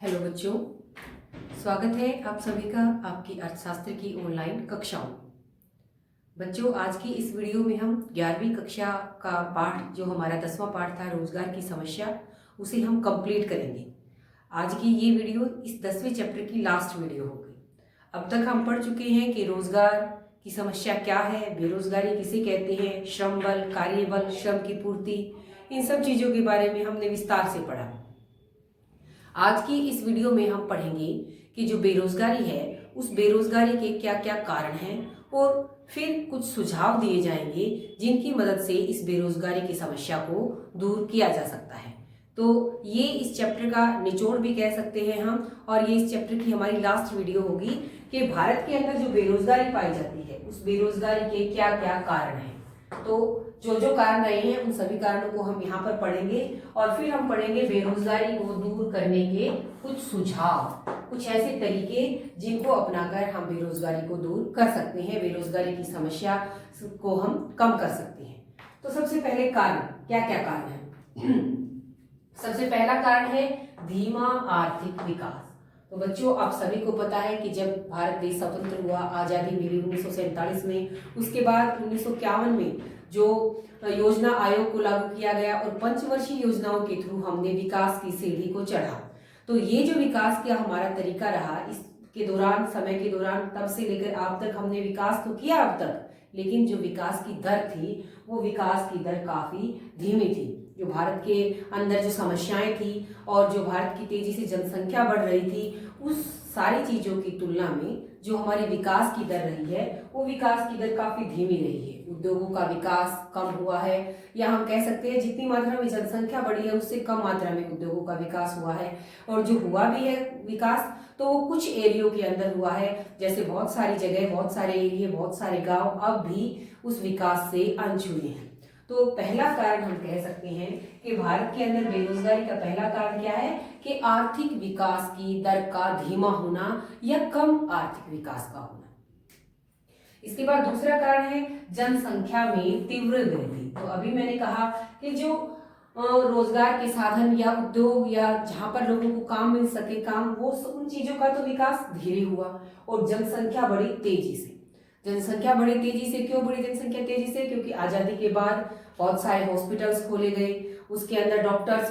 Hello बच्चों, स्वागत है आप सभी का आपकी अर्थशास्त्र की ऑनलाइन कक्षाओं। बच्चों, आज की इस वीडियो में हम 11वीं कक्षा का पाठ जो हमारा 10वां पाठ था रोजगार की समस्या, उसे हम कंप्लीट करेंगे। आज की ये वीडियो इस 10वें चैप्टर की लास्ट वीडियो होगी। अब तक हम पढ़ चुके हैं कि रोजगार की समस्या क्या है, बेरोजगारी किसे कहते हैं, श्रम बल, कार्यबल, श्रम की पूर्ति, इन सब चीज़ों के बारे में हमने विस्तार से पढ़ा। आज की इस वीडियो में हम पढ़ेंगे कि जो बेरोजगारी है उस बेरोजगारी के क्या क्या कारण हैं और फिर कुछ सुझाव दिए जाएंगे जिनकी मदद से इस बेरोजगारी की समस्या को दूर किया जा सकता है। तो ये इस चैप्टर का निचोड़ भी कह सकते हैं हम, और ये इस चैप्टर की हमारी लास्ट वीडियो होगी कि भारत के अंदर जो बेरोजगारी पाई जाती है उस बेरोजगारी के क्या क्या कारण हैं। तो जो कारण रहे हैं उन सभी कारणों को हम यहाँ पर पढ़ेंगे और फिर हम पढ़ेंगे बेरोजगारी को दूर करने के कुछ सुझाव, कुछ ऐसे तरीके जिनको अपनाकर हम बेरोजगारी को दूर कर सकते हैं, बेरोजगारी की समस्या को हम कम कर सकते हैं। तो सबसे पहले कारण, क्या क्या कारण है? सबसे पहला कारण है धीमा आर्थिक विकास। तो बच्चों, आप सभी को पता है कि जब भारत देश स्वतंत्र हुआ, आज़ादी मिली 1947 में, उसके बाद 1951 में जो योजना आयोग को लागू किया गया और पंचवर्षीय योजनाओं के थ्रू हमने विकास की सीढ़ी को चढ़ा। तो ये जो विकास का हमारा तरीका रहा, इसके दौरान, समय के दौरान, तब से लेकर अब तक हमने विकास तो किया अब तक, लेकिन जो विकास की दर थी वो विकास की दर काफी धीमी थी। जो भारत के अंदर जो समस्याएं थी और जो भारत की तेजी से जनसंख्या बढ़ रही थी, उस सारी चीजों की तुलना में जो हमारी विकास की दर रही है वो विकास की दर काफी धीमी रही है। उद्योगों का विकास कम हुआ है, या हम कह सकते हैं जितनी मात्रा में जनसंख्या बढ़ी है उससे कम मात्रा में उद्योगों का विकास हुआ है। और जो हुआ भी है विकास तो वो कुछ एरियो के अंदर हुआ है, जैसे बहुत सारी जगह, बहुत सारे एरिया, बहुत सारे गांव अब भी उस विकास से अनछुए हैं। तो पहला कारण हम कह सकते हैं कि भारत के अंदर बेरोजगारी का पहला कारण क्या है कि आर्थिक विकास की दर का धीमा होना या कम आर्थिक विकास का होना। इसके बाद दूसरा कारण है जनसंख्या में तीव्र वृद्धि। तो अभी मैंने कहा कि जो रोजगार के साधन या उद्योग या जहां पर लोगों को काम मिल सके, काम, वो उन चीजों का तो विकास धीरे हुआ और जनसंख्या बढ़ी तेजी से। जनसंख्या बड़ी तेजी से, क्यों बढ़ी जनसंख्या तेजी से? क्योंकि आजादी के बाद बहुत सारे हॉस्पिटल्स खोले गए, उसके अंदर डॉक्टर्स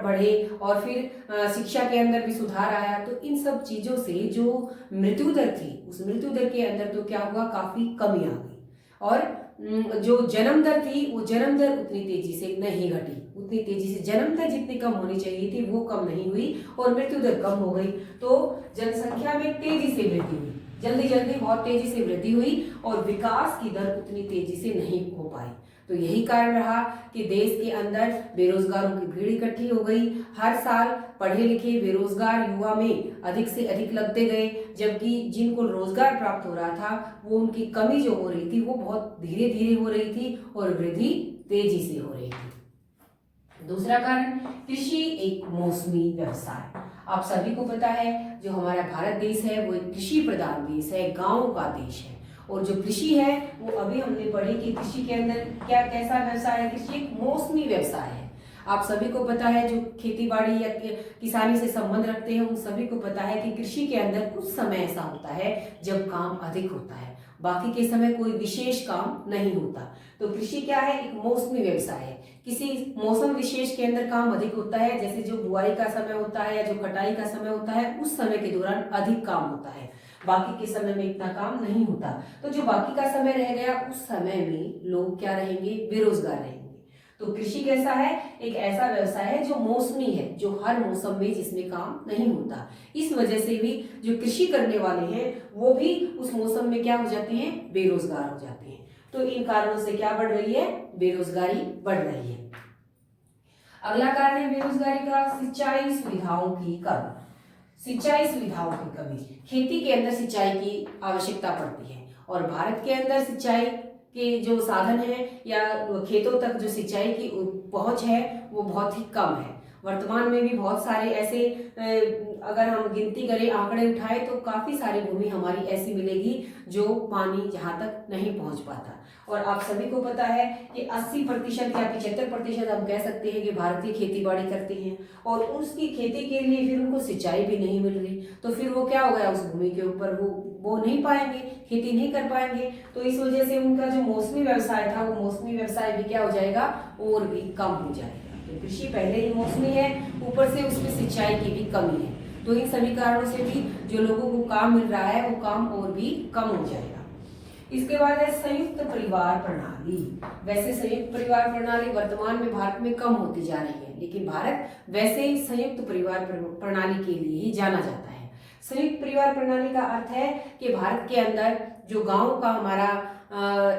बढ़े और फिर शिक्षा के अंदर भी सुधार आया। तो इन सब चीजों से जो मृत्यु दर थी, उस मृत्यु दर के अंदर तो क्या हुआ, काफी कमी आ गई। और जो जन्म दर थी वो जन्म दर उतनी तेजी से नहीं घटी, उतनी तेजी से जन्म दर जितनी कम होनी चाहिए थी वो कम नहीं हुई और मृत्यु दर कम हो गई। तो जनसंख्या में तेजी से वृद्धि हुई, जल्दी जल्दी बहुत तेजी से वृद्धि हुई और विकास की दर उतनी तेजी से नहीं हो पाई। तो यही कारण रहा कि देश के अंदर बेरोजगारों की भीड़ इकट्ठी हो गई। हर साल पढ़े लिखे बेरोजगार युवा में अधिक से अधिक लगते गए, जबकि जिनको रोजगार प्राप्त हो रहा था वो उनकी कमी जो हो रही थी वो बहुत धीरे धीरे हो रही थी और वृद्धि तेजी से हो रही थी। दूसरा कारण, कृषि एक मौसमी व्यवसाय। आप सभी को पता है जो हमारा भारत देश है वो एक कृषि प्रधान देश है, गांव का देश है। और जो कृषि है वो अभी हमने पढ़ी कि कृषि के अंदर क्या, कैसा व्यवसाय है? कृषि एक मौसमी व्यवसाय है। आप सभी को पता है जो खेती बाड़ी या किसानी से संबंध रखते हैं उन सभी को पता है कि कृषि के अंदर कुछ समय ऐसा होता है जब काम अधिक होता है, बाकी के समय कोई विशेष काम नहीं होता। तो कृषि क्या है, एक मौसमी व्यवसाय है। किसी मौसम विशेष के अंदर काम अधिक होता है, जैसे जो बुआई का समय होता है या जो कटाई का समय होता है, उस समय के दौरान अधिक काम होता है, बाकी के समय में इतना काम नहीं होता। तो जो बाकी का समय रह गया उस समय में लोग क्या रहेंगे, बेरोजगार रहेंगे। तो कृषि कैसा है, एक ऐसा व्यवसाय है जो मौसमी है, जो हर मौसम में जिसमें काम नहीं होता। इस वजह से भी जो कृषि करने वाले हैं वो भी उस मौसम में क्या हो जाते हैं, बेरोजगार हो जाते हैं। तो इन कारणों से क्या बढ़ रही है, बेरोजगारी बढ़ रही है। अगला कारण है बेरोजगारी का सिंचाई सुविधाओं की कमी। सिंचाई सुविधाओं की कमी, खेती के अंदर सिंचाई की आवश्यकता पड़ती है और भारत के अंदर सिंचाई के जो साधन है या खेतों तक जो सिंचाई की पहुंच है वो बहुत ही कम है। वर्तमान में भी बहुत सारे ऐसे अगर हम गिनती करें, आंकड़े उठाएं तो काफी सारी भूमि हमारी ऐसी मिलेगी जो पानी जहां तक नहीं पहुंच पाता। और आप सभी को पता है कि 80% या 75% हम कह सकते हैं कि भारतीय खेती बाड़ी करते हैं, और उसकी खेती के लिए फिर उनको सिंचाई भी नहीं मिल रही, तो फिर वो क्या हो गया, उस भूमि के ऊपर वो नहीं पाएंगे, खेती नहीं कर पाएंगे। तो इस वजह से उनका जो मौसमी व्यवसाय था, वो मौसमी व्यवसाय भी क्या हो जाएगा, और भी कम हो जाएगा। तो कृषि पहले ही मौसमी है, ऊपर से उसमें सिंचाई की भी कमी है, तो इन सभी कारणों से भी जो लोगों को काम मिल रहा है वो काम और भी कम हो जाएगा। इसके बाद है संयुक्त परिवार प्रणाली। वैसे संयुक्त परिवार प्रणाली वर्तमान में भारत में कम होती जा रही है, लेकिन भारत वैसे ही संयुक्त परिवार प्रणाली के लिए ही जाना जाता है। संयुक्त परिवार प्रणाली का अर्थ है कि भारत के अंदर जो गांव का हमारा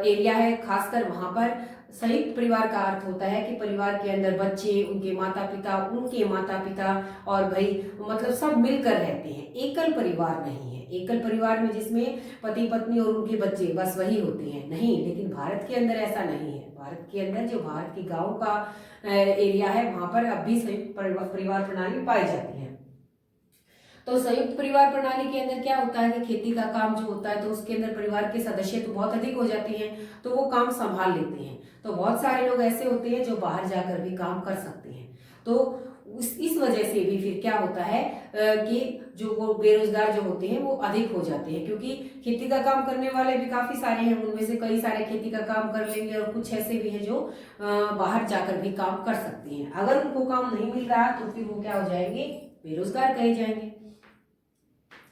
एरिया है, खासकर वहां पर संयुक्त परिवार का अर्थ होता है कि परिवार के अंदर बच्चे, उनके माता पिता और भाई, मतलब सब मिलकर रहते हैं। एकल परिवार नहीं है। एकल परिवार में जिसमें पति पत्नी और उनके बच्चे बस वही होते हैं, नहीं, लेकिन भारत के अंदर ऐसा नहीं है। भारत के अंदर जो भारत के गांव का एरिया है, वहां पर अब भी संयुक्त परिवार प्रणाली पाई जाती है। तो संयुक्त परिवार प्रणाली के अंदर क्या होता है कि खेती का काम जो होता है, तो उसके अंदर परिवार के सदस्य तो बहुत अधिक हो जाते हैं, तो वो काम संभाल लेते हैं। तो बहुत सारे लोग ऐसे होते हैं जो बाहर जाकर भी काम कर सकते हैं। तो इस वजह से भी फिर क्या होता है कि जो वो बेरोजगार जो होते हैं वो अधिक हो जाते हैं, क्योंकि खेती का काम करने वाले भी काफी सारे हैं, उनमें से कई सारे खेती का काम कर लेंगे और कुछ ऐसे भी हैं जो बाहर जाकर भी काम कर सकते हैं। अगर उनको काम नहीं मिल रहा तो फिर वो क्या हो जाएंगे, बेरोजगार कहे जाएंगे।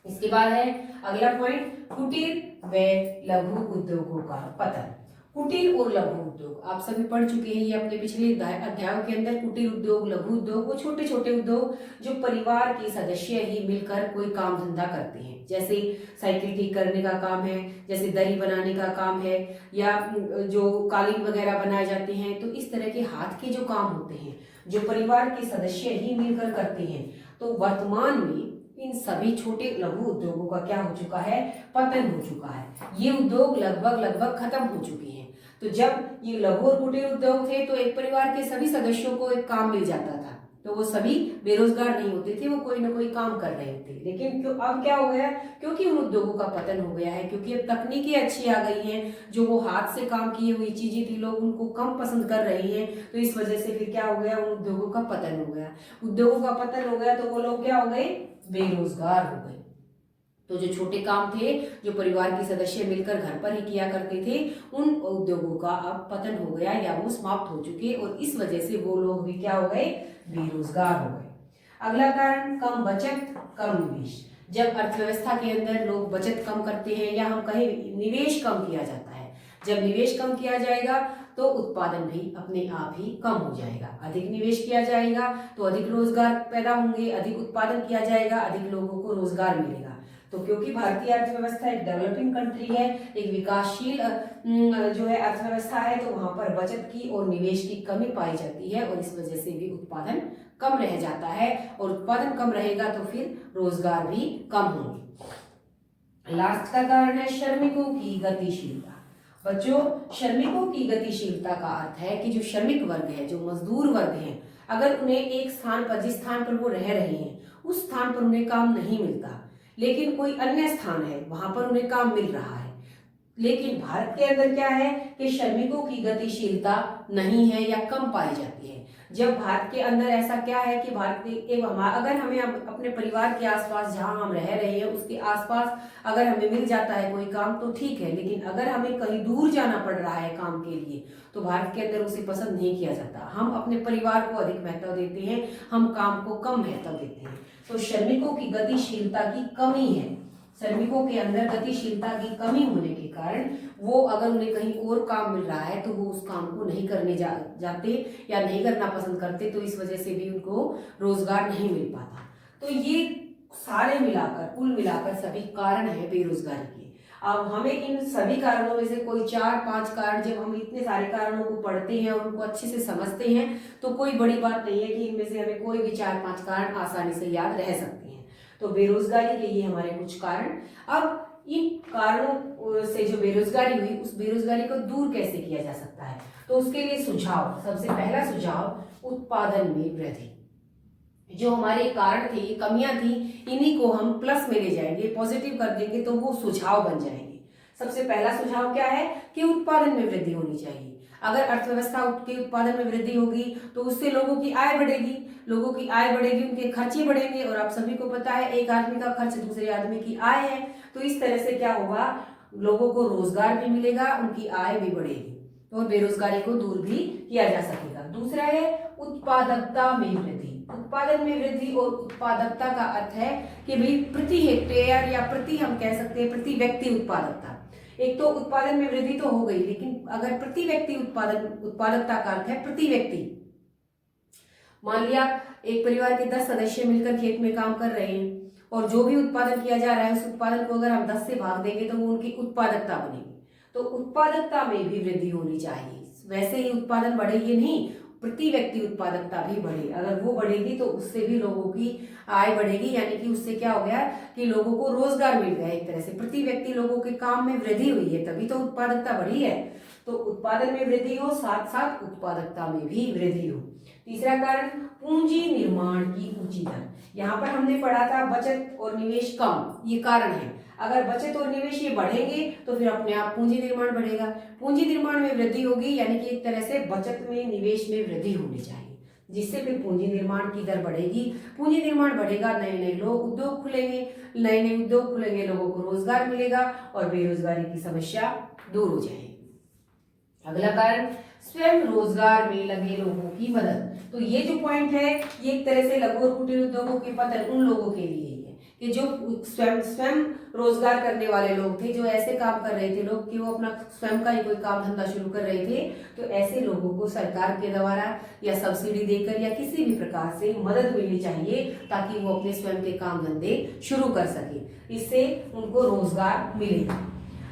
इसके बाद है अगला पॉइंट, कुटीर व लघु उद्योगों का पतन। कुटीर और लघु उद्योग आप सभी पढ़ चुके हैं, ये अपने पिछले अध्यायों के अंदर। कुटीर उद्योग, लघु उद्योग वो छोटे छोटे उद्योग जो परिवार के सदस्य ही मिलकर कोई काम धंधा करते हैं, जैसे साइकिल ठीक करने का काम है, जैसे दरी बनाने का काम है, या जो कालीन वगैरह बनाए जाते हैं। तो इस तरह के हाथ के जो काम होते हैं जो परिवार के सदस्य ही मिलकर करते हैं, तो वर्तमान में इन सभी छोटे लघु उद्योगों का क्या हो चुका है, पतन हो चुका है। ये उद्योग लगभग खत्म हो चुके हैं। तो जब ये लघु और कुटीर उद्योग थे तो एक परिवार के सभी सदस्यों को एक काम मिल जाता था, तो वो सभी बेरोजगार नहीं होते थे, वो कोई ना कोई काम कर रहे थे। लेकिन अब क्या हो गया, क्योंकि उन उद्योगों का पतन हो गया है, क्योंकि अब तकनीकें अच्छी आ गई हैं, जो वो हाथ से काम किए हुई चीजें थी लोग उनको कम पसंद कर रहे हैं, तो इस वजह से फिर क्या हो गया, उन उद्योगों का पतन हो गया। उद्योगों का पतन हो गया तो वो लोग क्या हो गए, बेरोजगार हो गए। तो जो छोटे काम थे जो परिवार के सदस्य मिलकर घर पर ही किया करते थे, उन उद्योगों का अब पतन हो गया या वो समाप्त हो चुके, और इस वजह से वो लोग भी क्या हो गए, बेरोजगार हो गए। अगला कारण, कम बचत कम निवेश। जब अर्थव्यवस्था के अंदर लोग बचत कम करते हैं, या हम कहें निवेश कम किया जाता है, जब निवेश कम किया जाएगा तो उत्पादन भी अपने आप ही कम हो जाएगा। अधिक निवेश किया जाएगा तो अधिक रोजगार पैदा होंगे, अधिक उत्पादन किया जाएगा, अधिक लोगों को रोजगार मिलेगा। तो क्योंकि भारतीय अर्थव्यवस्था एक डेवलपिंग कंट्री है, एक विकासशील जो है अर्थव्यवस्था है, तो वहां पर बचत की और निवेश की कमी पाई जाती है, और इस वजह से भी उत्पादन कम रह जाता है, और उत्पादन कम रहेगा तो फिर रोजगार भी कम होंगे। लास्ट का कारण है श्रमिकों की गतिशीलता। बच्चों, श्रमिकों की गतिशीलता का अर्थ है कि जो श्रमिक वर्ग है, जो मजदूर वर्ग है, अगर उन्हें एक स्थान पर, जिस स्थान पर वो रह रहे हैं उस स्थान पर उन्हें काम नहीं मिलता, लेकिन कोई अन्य स्थान है वहां पर उन्हें काम मिल रहा है। लेकिन भारत के अंदर क्या है कि श्रमिकों की गतिशीलता नहीं है या कम पाई जाती है। जब भारत के अंदर ऐसा क्या है कि भारत के अगर हमें अपने परिवार के आसपास जहां हम रह रहे हैं उसके आसपास अगर हमें मिल जाता है कोई काम तो ठीक है, लेकिन अगर हमें कहीं दूर जाना पड़ रहा है काम के लिए तो भारत के अंदर उसे पसंद नहीं किया जाता। हम अपने परिवार को अधिक महत्व देते हैं, हम काम को कम महत्व देते हैं। तो श्रमिकों की गतिशीलता की कमी है। श्रमिकों के अंदर गतिशीलता की कमी होने के कारण वो अगर उन्हें कहीं और काम मिल रहा है तो वो उस काम को नहीं करने जाते या नहीं करना पसंद करते, तो इस वजह से भी उनको रोजगार नहीं मिल पाता। तो ये सारे मिलाकर, कुल मिलाकर सभी कारण है बेरोजगारी के। अब हमें इन सभी कारणों में से कोई 4-5 कारण, जब हम इतने सारे कारणों को पढ़ते हैं और उनको अच्छे से समझते हैं तो कोई बड़ी बात नहीं है कि इनमें से हमें कोई भी 4-5 कारण आसानी से याद रह सकते हैं। तो बेरोजगारी के ये हमारे कुछ कारण। अब इन कारणों से जो बेरोजगारी हुई उस बेरोजगारी को दूर कैसे किया जा सकता है, तो उसके लिए सुझाव, सबसे पहला सुझाव उत्पादन में वृद्धि। जो हमारे कारण थे, कमियां थी, इन्हीं को हम प्लस में ले जाएंगे, पॉजिटिव कर देंगे तो वो सुझाव बन जाएंगे। सबसे पहला सुझाव क्या है कि उत्पादन में वृद्धि होनी चाहिए। अगर अर्थव्यवस्था के उत्पादन में वृद्धि होगी तो उससे लोगों की आय बढ़ेगी, लोगों की आय बढ़ेगी, उनके खर्चे बढ़ेंगे, और आप सभी को पता है एक आदमी का खर्च दूसरे आदमी की आय है। तो इस तरह से क्या होगा, लोगों को रोजगार भी मिलेगा, उनकी आय भी बढ़ेगी और बेरोजगारी को दूर भी किया जा सकेगा। दूसरा है उत्पादकता में वृद्धि। उत्पादन में वृद्धि और उत्पादकता का अर्थ है कि भाई प्रति हेक्टेयर या प्रति, हम कह सकते हैं प्रति व्यक्ति उत्पादकता। एक तो उत्पादन में वृद्धि तो हो गई, लेकिन अगर प्रति व्यक्ति उत्पादकता का अर्थ है प्रति व्यक्ति, मान लिया एक परिवार के 10 सदस्य मिलकर खेत में काम कर रहे हैं और जो भी उत्पादन किया जा रहा है उस उत्पादन को अगर हम 10 से भाग देंगे तो वो उनकी उत्पादकता बनेगी। तो उत्पादकता में भी वृद्धि होनी चाहिए। वैसे ही उत्पादन बढ़े ये नहीं, प्रति व्यक्ति उत्पादकता भी बढ़े। अगर वो बढ़ेगी तो उससे भी लोगों की आय बढ़ेगी, यानी कि उससे क्या हो गया कि लोगों को रोजगार मिल गया। एक तरह से प्रति व्यक्ति लोगों के काम में वृद्धि हुई है, तभी तो उत्पादकता बढ़ी है। तो उत्पादन में वृद्धि हो, साथ साथ उत्पादकता में भी वृद्धि हो। तीसरा कारण पूंजी निर्माण की ऊंची दर। यहाँ पर हमने पढ़ा था बचत और निवेश कम, ये कारण है। अगर बचत और निवेश ये बढ़ेंगे तो फिर अपने आप पूंजी निर्माण बढ़ेगा। पूंजी निर्माण में वृद्धि होगी, यानी कि एक तरह से बचत में, निवेश में वृद्धि होनी चाहिए, जिससे फिर पूंजी निर्माण की दर बढ़ेगी। पूंजी निर्माण बढ़ेगा, नए नए लोग उद्योग खुलेंगे, नए नए उद्योग खुलेंगे, लोगों को रोजगार मिलेगा और बेरोजगारी की समस्या दूर हो जाएगी। अगला कारण स्वयं रोजगार में लगे लोगों की मदद। तो ये जो पॉइंट है ये एक तरह से लघु और कुटीर उद्योगों के पतन उन लोगों के लिए है कि जो स्वयं रोजगार करने वाले लोग थे, जो ऐसे काम कर रहे थे लोग कि वो अपना स्वयं का ही कोई काम धंधा शुरू कर रहे थे। तो ऐसे लोगों को सरकार के द्वारा या सब्सिडी देकर या किसी भी प्रकार से मदद मिलनी चाहिए ताकि वो अपने स्वयं के काम धंधे शुरू कर सके, इससे उनको रोजगार मिलेगा।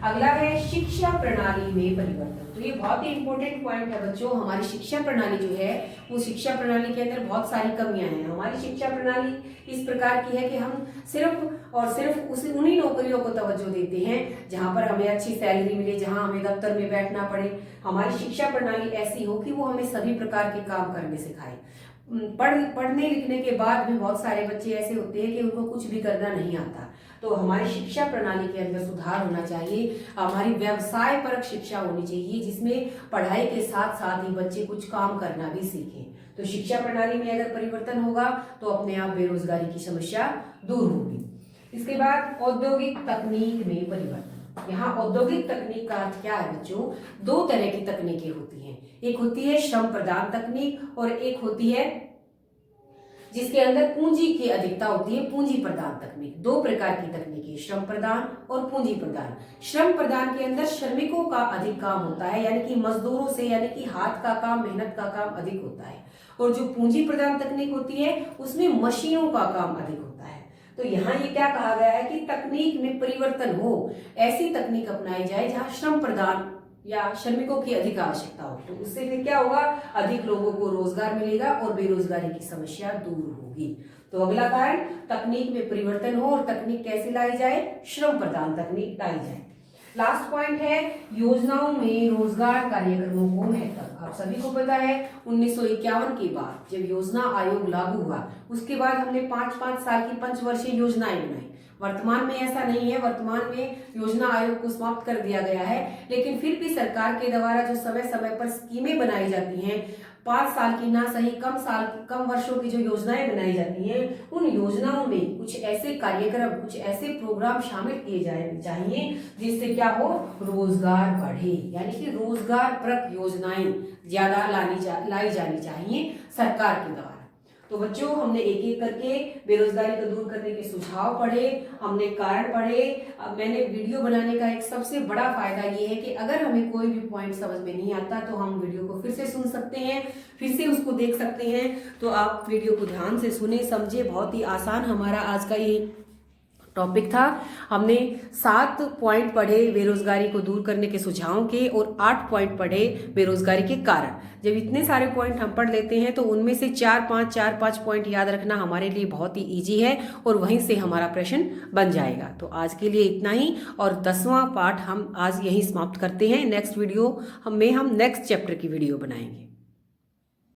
अगला है शिक्षा प्रणाली में परिवर्तन। तो ये बहुत ही इंपॉर्टेंट पॉइंट है बच्चों। हमारी शिक्षा प्रणाली जो है वो शिक्षा प्रणाली के अंदर बहुत सारी कमियां हैं। हमारी शिक्षा प्रणाली इस प्रकार की है कि हम सिर्फ और सिर्फ उन्हीं नौकरियों को तवज्जो देते हैं जहां पर हमें अच्छी सैलरी मिले, जहां हमें दफ्तर में बैठना पड़े। हमारी शिक्षा प्रणाली ऐसी हो कि वो हमें सभी प्रकार के काम करने सिखाए। पढ़ने लिखने के बाद भी बहुत सारे बच्चे ऐसे होते हैं कि उनको कुछ भी करना नहीं आता। तो हमारी शिक्षा प्रणाली के अंदर सुधार होना चाहिए। हमारी व्यवसाय परक शिक्षा होनी चाहिए जिसमें पढ़ाई के साथ साथ ही बच्चे कुछ काम करना भी सीखें। तो शिक्षा प्रणाली में अगर परिवर्तन होगा तो अपने आप बेरोजगारी की समस्या दूर होगी। इसके बाद औद्योगिक तकनीक में परिवर्तन। यहाँ औद्योगिक तकनीक का अर्थ क्या है बच्चों? दो तरह की तकनीकें होती हैं। एक होती है श्रम प्रदान तकनीक और एक होती है जिसके अंदर पूंजी की अधिकता होती है, पूंजी प्रदान तकनीक। दो प्रकार की तकनीकें, श्रम प्रदान और पूंजी प्रदान। श्रम प्रदान के अंदर श्रमिकों का अधिक काम होता है, यानी कि मजदूरों से, यानी कि हाथ का काम, मेहनत का काम अधिक होता है। और जो पूंजी प्रदान तकनीक होती है उसमें मशीनों का काम अधिक होता है। तो यहाँ ये क्या कहा गया है कि तकनीक में परिवर्तन हो, ऐसी तकनीक अपनाई जाए जहाँ श्रम प्रदान या श्रमिकों की अधिक आवश्यकता हो। तो उससे फिर क्या होगा, अधिक लोगों को रोजगार मिलेगा और बेरोजगारी की समस्या दूर होगी। तो अगला कारण तकनीक में परिवर्तन हो, और तकनीक कैसे लाई जाए? श्रम प्रदान तकनीक लाई जाए। लास्ट पॉइंट है योजनाओं में रोजगार कार्यक्रमों को महत्व। आप सभी को पता है 1951 के बाद जब योजना आयोग लागू हुआ उसके बाद हमने 5-5 साल की पंचवर्षीय योजनाएं बनाई। वर्तमान में ऐसा नहीं है, वर्तमान में योजना आयोग को समाप्त कर दिया गया है, लेकिन फिर भी सरकार के द्वारा जो समय समय पर स्कीमें बनाई जाती हैं, 5 साल की ना सही कम वर्षों की जो योजनाएं बनाई जाती हैं, उन योजनाओं में कुछ ऐसे कार्यक्रम, कुछ ऐसे प्रोग्राम शामिल किए जाने चाहिए जिससे क्या हो, रोजगार बढ़े। यानी कि रोजगार परक योजनाएं ज्यादा लाई जानी चाहिए सरकार के द्वारा। तो बच्चों हमने एक एक करके बेरोजगारी को दूर करने के सुझाव पढ़े, हमने कारण पढ़े। अब मैंने वीडियो बनाने का एक सबसे बड़ा फायदा ये है कि अगर हमें कोई भी पॉइंट समझ में नहीं आता तो हम वीडियो को फिर से सुन सकते हैं, फिर से उसको देख सकते हैं। तो आप वीडियो को ध्यान से सुने, समझे। बहुत ही आसान हमारा आज का ये टॉपिक था। हमने 7 पॉइंट पढ़े बेरोजगारी को दूर करने के सुझावों के और 8 पॉइंट पढ़े बेरोजगारी के कारण। जब इतने सारे पॉइंट हम पढ़ लेते हैं तो उनमें से 4-5 पॉइंट याद रखना हमारे लिए बहुत ही ईजी है और वहीं से हमारा प्रश्न बन जाएगा। तो आज के लिए इतना ही और 10वां पार्ट हम आज यहीं समाप्त करते हैं। नेक्स्ट वीडियो में हम नेक्स्ट चैप्टर की वीडियो बनाएंगे।